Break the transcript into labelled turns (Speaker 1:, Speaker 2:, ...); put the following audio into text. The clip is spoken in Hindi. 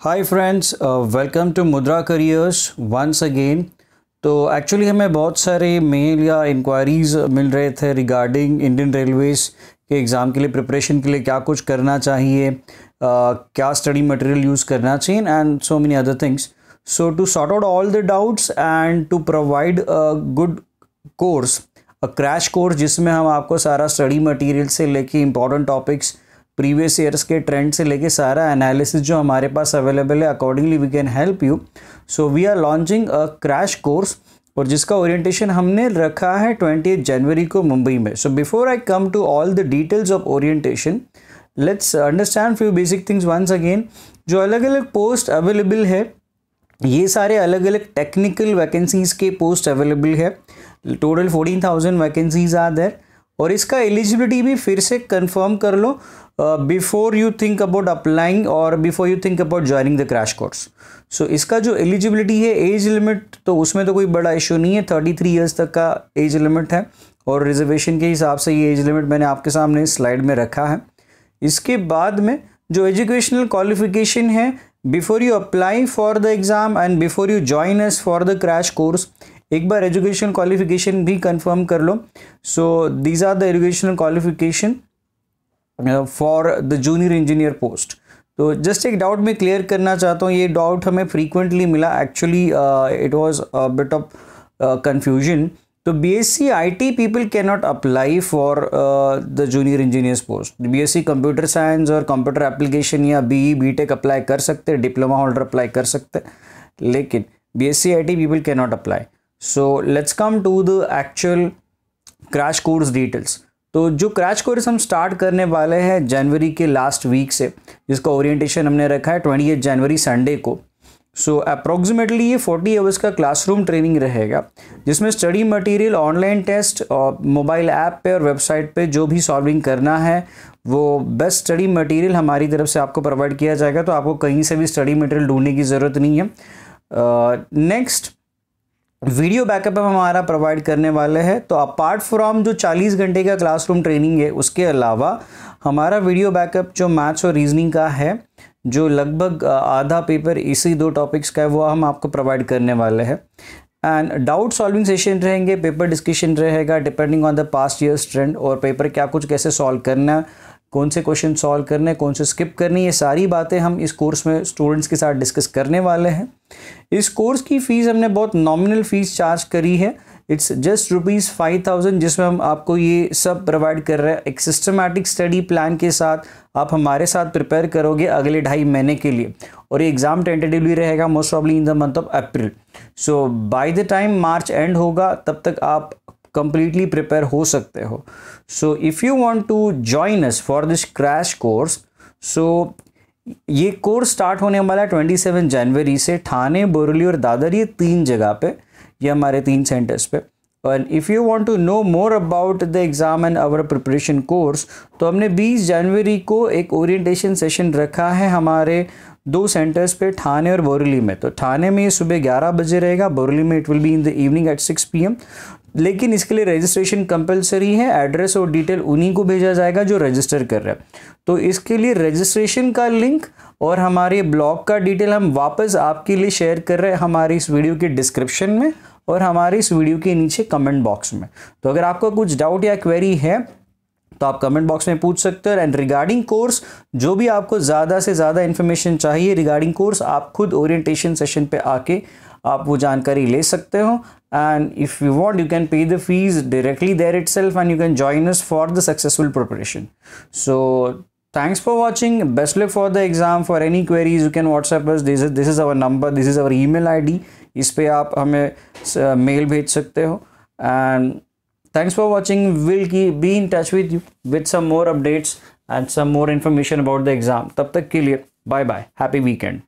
Speaker 1: हाय फ्रेंड्स, वेलकम टू मुद्रा करियर्स वंस अगेन। तो एक्चुअली हमें बहुत सारे मेल या इंक्वायरीज़ मिल रहे थे रिगार्डिंग इंडियन रेलवेज़ के एग्ज़ाम के लिए प्रिपरेशन के लिए क्या कुछ करना चाहिए, क्या स्टडी मटेरियल यूज़ करना चाहिए and so many other things. So to sort out all the doubts and to provide a good course, a crash course जिसमें हम आपको सारा स्टडी मटेरियल से लेके इंपॉर्टेंट टॉपिक्स, प्रीवियस ईयर्स के ट्रेंड से लेके सारा एनालिसिस जो हमारे पास अवेलेबल है, accordingly we can help you. So we are launching a crash course और जिसका ओरिएंटेशन हमने रखा है 28 जनवरी को मुंबई में। So before I come to all the details of orientation, let's understand few basic things once again. जो अलग अलग पोस्ट अवेलेबल है, ये सारे अलग अलग टेक्निकल वैकेंसीज़ के पोस्ट अवेलेबल है। टोटल 14,000 वैकेंसीज आर देयर और इसका एलिजिबिलिटी भी फिर से कंफर्म कर लो before you think about applying और before you think about joining the crash course. So इसका जो एलिजिबिलिटी है, एज लिमिट, तो उसमें तो कोई बड़ा इशू नहीं है, 33 ईयर्स तक का एज लिमिट है और रिजर्वेशन के हिसाब से ये एज लिमिट मैंने आपके सामने स्लाइड में रखा है। इसके बाद में जो एजुकेशनल क्वालिफिकेशन है, before you apply for the exam and before you join us for the crash course, एक बार एजुकेशन क्वालिफिकेशन भी कंफर्म कर लो। So these are the educational qualification for the junior engineer post. तो जस्ट एक डाउट मैं क्लियर करना चाहता हूँ, ये डाउट हमें फ्रीक्वेंटली मिला, actually it was a bit of confusion. तो BSc IT people can not apply for the junior engineers post. BSc computer science और कंप्यूटर एप्लीकेशन या बीई बीटेक अप्लाई कर सकते हैं, डिप्लोमा होल्डर अप्लाई कर सकते हैं, लेकिन BSc IT people can not apply. So let's come to the actual crash course details. तो जो क्रैश कोर्स हम स्टार्ट करने वाले हैं जनवरी के लास्ट वीक से, जिसका ओरिएंटेशन हमने रखा है 28 जनवरी संडे को। सो अप्रोक्सीमेटली ये 40 आवर्स का क्लासरूम ट्रेनिंग रहेगा, जिसमें स्टडी मटेरियल, ऑनलाइन टेस्ट और मोबाइल ऐप पे और वेबसाइट पे जो भी सॉल्विंग करना है वो बेस्ट स्टडी मटेरियल हमारी तरफ से आपको प्रोवाइड किया जाएगा। तो आपको कहीं से भी स्टडी मटेरियल ढूंढने की ज़रूरत नहीं है। नेक्स्ट, वीडियो बैकअप हम हमारा प्रोवाइड करने वाले हैं। तो अपार्ट फ्रॉम जो 40 घंटे का क्लासरूम ट्रेनिंग है, उसके अलावा हमारा वीडियो बैकअप जो मैथ्स और रीजनिंग का है, जो लगभग आधा पेपर इसी दो टॉपिक्स का है, वो हम आपको प्रोवाइड करने वाले हैं। एंड डाउट सॉल्विंग सेशन रहेंगे, पेपर डिस्कशन रहेगा depending on the past years trend, और पेपर क्या कुछ कैसे सॉल्व करना है, कौन से क्वेश्चन सॉल्व करने, कौन से स्किप करनी, ये सारी बातें हम इस कोर्स में स्टूडेंट्स के साथ डिस्कस करने वाले हैं। इस कोर्स की फ़ीस हमने बहुत नॉमिनल फ़ीस चार्ज करी है, इट्स जस्ट ₹5,000, जिसमें हम आपको ये सब प्रोवाइड कर रहे हैं। एक सिस्टमैटिक स्टडी प्लान के साथ आप हमारे साथ प्रिपेयर करोगे अगले 2.5 महीने के लिए, और ये एग्ज़ाम टेंटेटिवली रहेगा most probably in the month of April. So by the time March end होगा, तब तक आप completely प्रिपेयर हो सकते हो। So if you want to join us for this crash course, so ये कोर्स स्टार्ट होने वाला है 27 जनवरी से। ठाणे, बोरली और दादर, ये 3 जगह पे, ये हमारे 3 सेंटर्स पे। और if you want to know more about the exam and our preparation course, तो हमने 20 जनवरी को एक ओरिएंटेशन सेशन रखा है हमारे 2 सेंटर्स पे, ठाणे और बोरली में। तो ठाणे में ये सुबह 11 बजे रहेगा, बोरली में it will be in the evening at 6 PM। लेकिन इसके लिए रजिस्ट्रेशन कंपलसरी है, एड्रेस और डिटेल उन्हीं को भेजा जाएगा जो रजिस्टर कर रहे हैं। तो इसके लिए रजिस्ट्रेशन का लिंक और हमारे ब्लॉग का डिटेल हम वापस आपके लिए शेयर कर रहे हैं हमारी इस वीडियो के डिस्क्रिप्शन में और हमारे इस वीडियो के नीचे कमेंट बॉक्स में। तो अगर आपका कुछ डाउट या क्वेरी है तो आप कमेंट बॉक्स में पूछ सकते हो। एंड रिगार्डिंग कोर्स, जो भी आपको ज़्यादा से ज़्यादा इन्फॉर्मेशन चाहिए रिगार्डिंग कोर्स, आप खुद ओरिएंटेशन सेशन पे आके आप वो जानकारी ले सकते हो। And if you want, you can pay the fees directly there itself and you can join us for the successful preparation. So thanks for watching, best luck for the exam. For any queries you can WhatsApp us, this is our number, this is our email ID, इस पे आप हमें मेल भेज सकते हो। And thanks for watching. We'll be in touch with you with some more updates and some more information about the exam. तब तक के लिए bye bye. Happy weekend.